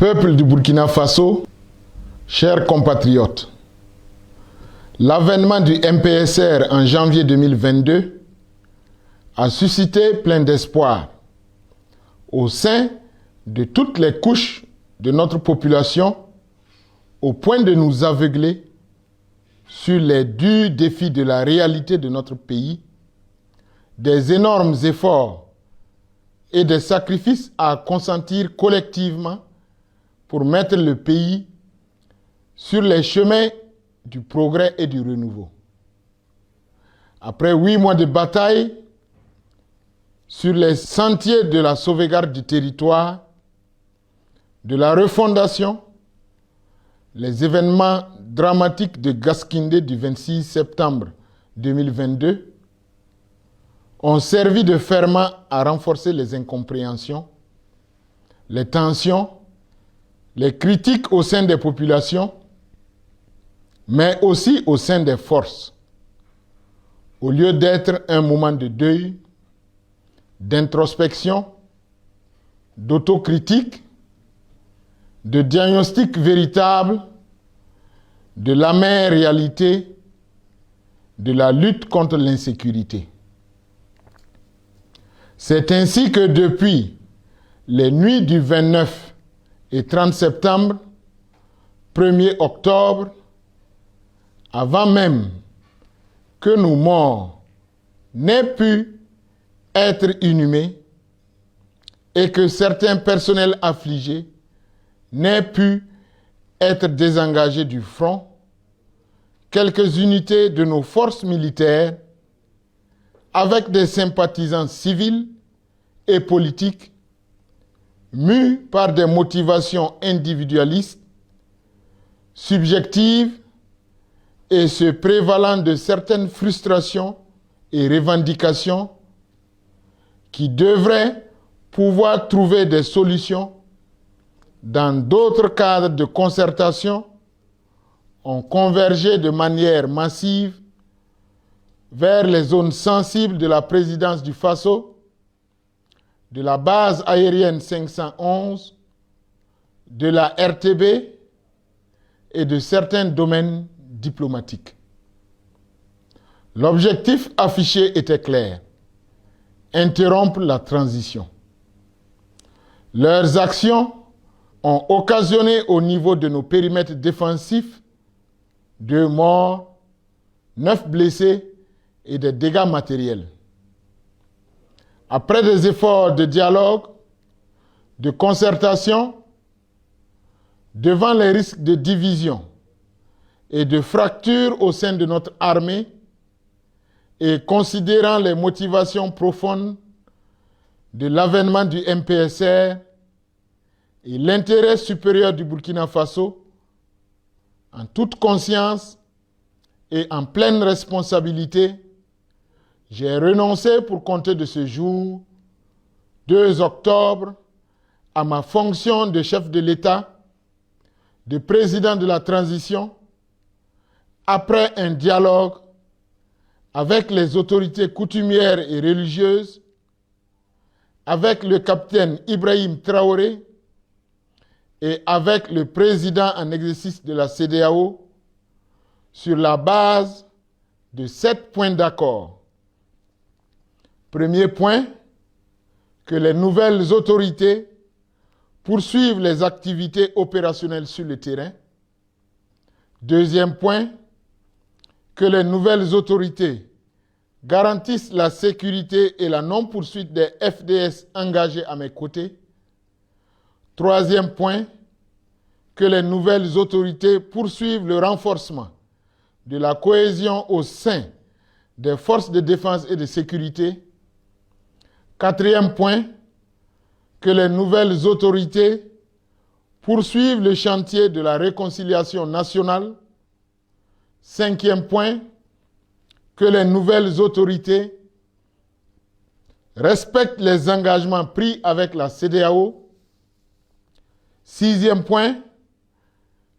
Peuple du Burkina Faso, chers compatriotes, l'avènement du MPSR en janvier 2022 a suscité plein d'espoir au sein de toutes les couches de notre population au point de nous aveugler sur les durs défis de la réalité de notre pays, des énormes efforts et des sacrifices à consentir collectivement pour mettre le pays sur les chemins du progrès et du renouveau. Après 8 mois de bataille sur les sentiers de la sauvegarde du territoire, de la refondation, les événements dramatiques de Gaskindé du 26 septembre 2022 ont servi de ferment à renforcer les incompréhensions, les tensions, les critiques au sein des populations, mais aussi au sein des forces, au lieu d'être un moment de deuil, d'introspection, d'autocritique, de diagnostic véritable de l'amère réalité de la lutte contre l'insécurité. C'est ainsi que depuis les nuits du 29 et 30 septembre, 1er octobre, avant même que nos morts n'aient pu être inhumés et que certains personnels affligés n'aient pu être désengagés du front, quelques unités de nos forces militaires, avec des sympathisants civils et politiques, mus par des motivations individualistes, subjectives et se prévalant de certaines frustrations et revendications qui devraient pouvoir trouver des solutions dans d'autres cadres de concertation, ont convergé de manière massive vers les zones sensibles de la présidence du Faso, de la base aérienne 511, de la RTB et de certains domaines diplomatiques. L'objectif affiché était clair: interrompre la transition. Leurs actions ont occasionné au niveau de nos périmètres défensifs 2 morts, 9 blessés et des dégâts matériels. Après des efforts de dialogue, de concertation, devant les risques de division et de fracture au sein de notre armée, et considérant les motivations profondes de l'avènement du MPSR et l'intérêt supérieur du Burkina Faso, en toute conscience et en pleine responsabilité, j'ai renoncé pour compter de ce jour, 2 octobre, à ma fonction de chef de l'État, de président de la transition, après un dialogue avec les autorités coutumières et religieuses, avec le capitaine Ibrahim Traoré et avec le président en exercice de la CEDEAO, sur la base de 7 points d'accord. Premier point, que les nouvelles autorités poursuivent les activités opérationnelles sur le terrain. Deuxième point, que les nouvelles autorités garantissent la sécurité et la non-poursuite des FDS engagés à mes côtés. Troisième point, que les nouvelles autorités poursuivent le renforcement de la cohésion au sein des forces de défense et de sécurité. Quatrième point, que les nouvelles autorités poursuivent le chantier de la réconciliation nationale. Cinquième point, que les nouvelles autorités respectent les engagements pris avec la CEDEAO. Sixième point,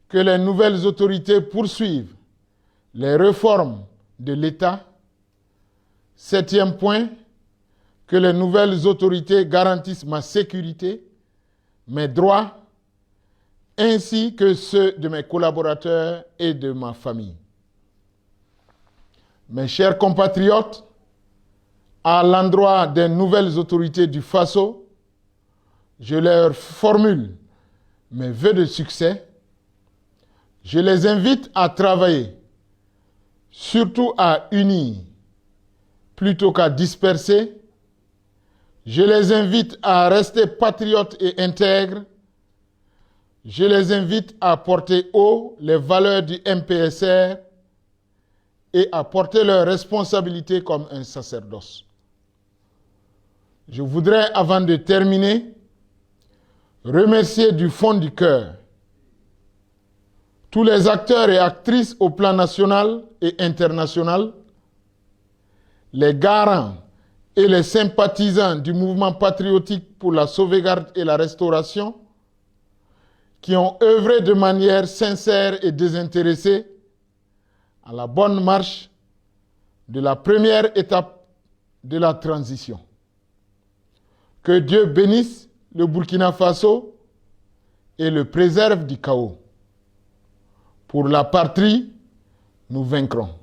que les nouvelles autorités poursuivent les réformes de l'État. Septième point, que les nouvelles autorités garantissent ma sécurité, mes droits ainsi que ceux de mes collaborateurs et de ma famille. Mes chers compatriotes, à l'endroit des nouvelles autorités du Faso, je leur formule mes vœux de succès. Je les invite à travailler, surtout à unir plutôt qu'à disperser. Je les invite à rester patriotes et intègres. Je les invite à porter haut les valeurs du MPSR et à porter leurs responsabilités comme un sacerdoce. Je voudrais, avant de terminer, remercier du fond du cœur tous les acteurs et actrices au plan national et international, les garants et les sympathisants du mouvement patriotique pour la sauvegarde et la restauration, qui ont œuvré de manière sincère et désintéressée à la bonne marche de la première étape de la transition. Que Dieu bénisse le Burkina Faso et le préserve du chaos. Pour la patrie, nous vaincrons.